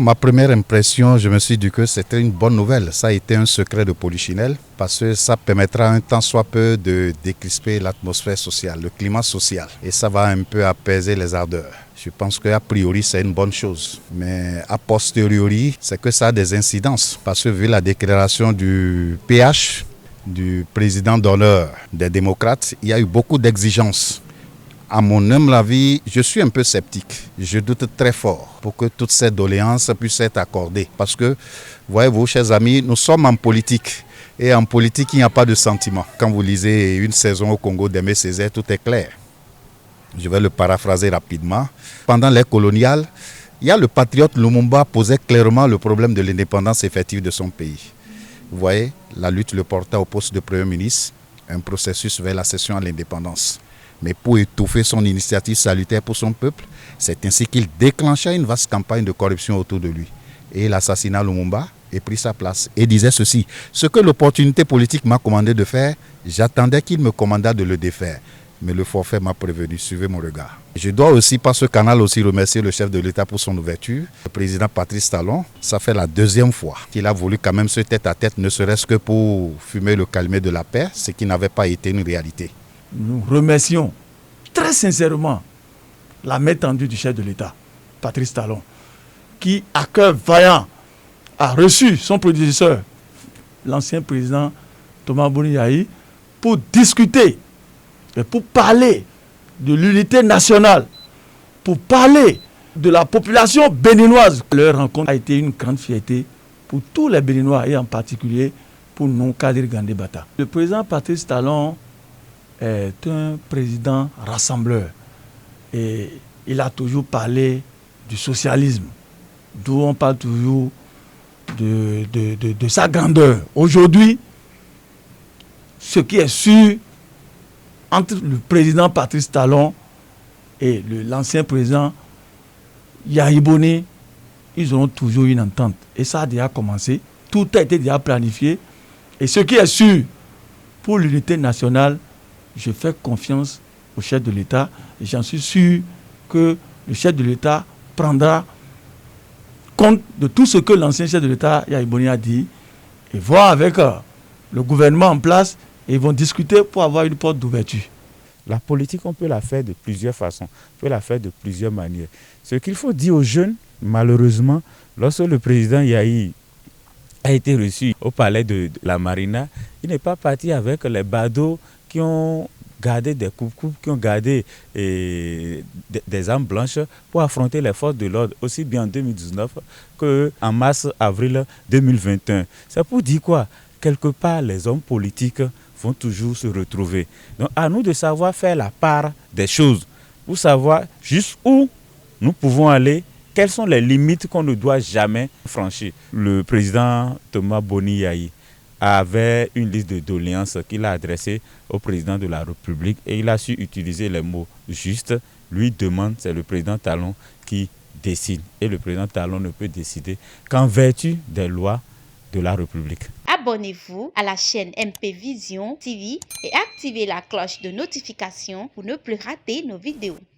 Ma première impression, je me suis dit que c'était une bonne nouvelle. Ça a été un secret de Polichinelle parce que ça permettra un tant soit peu de décrisper l'atmosphère sociale, le climat social. Et ça va un peu apaiser les ardeurs. Je pense qu'a priori, c'est une bonne chose. Mais a posteriori, c'est que ça a des incidences. Parce que vu la déclaration du PH, du président d'honneur des démocrates, il y a eu beaucoup d'exigences. À mon humble avis, je suis un peu sceptique. Je doute très fort pour que toutes ces doléances puissent être accordées. Parce que, voyez-vous, chers amis, nous sommes en politique. Et en politique, il n'y a pas de sentiment. Quand vous lisez Une saison au Congo d'Aimé Césaire, tout est clair. Je vais le paraphraser rapidement. Pendant l'ère coloniale, il y a le patriote Lumumba posait clairement le problème de l'indépendance effective de son pays. Vous voyez, la lutte le porta au poste de Premier ministre, un processus vers la cession à l'indépendance. Mais pour étouffer son initiative salutaire pour son peuple, c'est ainsi qu'il déclencha une vaste campagne de corruption autour de lui. Et il assassina Lumumba et prit sa place. Et disait ceci: ce que l'opportunité politique m'a commandé de faire, j'attendais qu'il me commandât de le défaire. Mais le forfait m'a prévenu, suivez mon regard. Je dois aussi, par ce canal, aussi remercier le chef de l'État pour son ouverture, le président Patrice Talon. Ça fait la deuxième fois qu'il a voulu quand même se tête à tête, ne serait-ce que pour fumer le calumet de la paix, ce qui n'avait pas été une réalité. Nous remercions très sincèrement la main tendue du chef de l'État, Patrice Talon, qui, à cœur vaillant, a reçu son prédécesseur, l'ancien président Thomas Boni Yayi, pour discuter et pour parler de l'unité nationale, pour parler de la population béninoise. Leur rencontre a été une grande fierté pour tous les Béninois et en particulier pour nous, Kadir Gandé Bata. Le président Patrice Talon est un président rassembleur et il a toujours parlé du socialisme, d'où on parle toujours de sa grandeur. Aujourd'hui, ce qui est sûr, entre le président Patrice Talon et l'ancien président Yayi Boni, ils auront toujours une entente. Et ça a déjà commencé, tout a été déjà planifié. Et ce qui est sûr, pour l'unité nationale, je fais confiance au chef de l'État et j'en suis sûr que le chef de l'État prendra compte de tout ce que l'ancien chef de l'État, Yayi Boni, a dit et voir avec le gouvernement en place et ils vont discuter pour avoir une porte d'ouverture. La politique, on peut la faire de plusieurs façons, on peut la faire de plusieurs manières. Ce qu'il faut dire aux jeunes, malheureusement, lorsque le président Yayi a été reçu au palais de la Marina, il n'est pas parti avec les badauds qui ont gardé des coupes, qui ont gardé des armes blanches pour affronter les forces de l'ordre, aussi bien en 2019 qu'en mars-avril 2021. C'est pour dire quoi? Quelque part, les hommes politiques vont toujours se retrouver. Donc, à nous de savoir faire la part des choses, pour savoir jusqu'où nous pouvons aller, quelles sont les limites qu'on ne doit jamais franchir. Le président Thomas Boni Yayi avait une liste de doléances qu'il a adressée au président de la République et il a su utiliser les mots justes. Lui demande, c'est le président Talon qui décide. Et le président Talon ne peut décider qu'en vertu des lois de la République. Abonnez-vous à la chaîne MP Vision TV et activez la cloche de notification pour ne plus rater nos vidéos.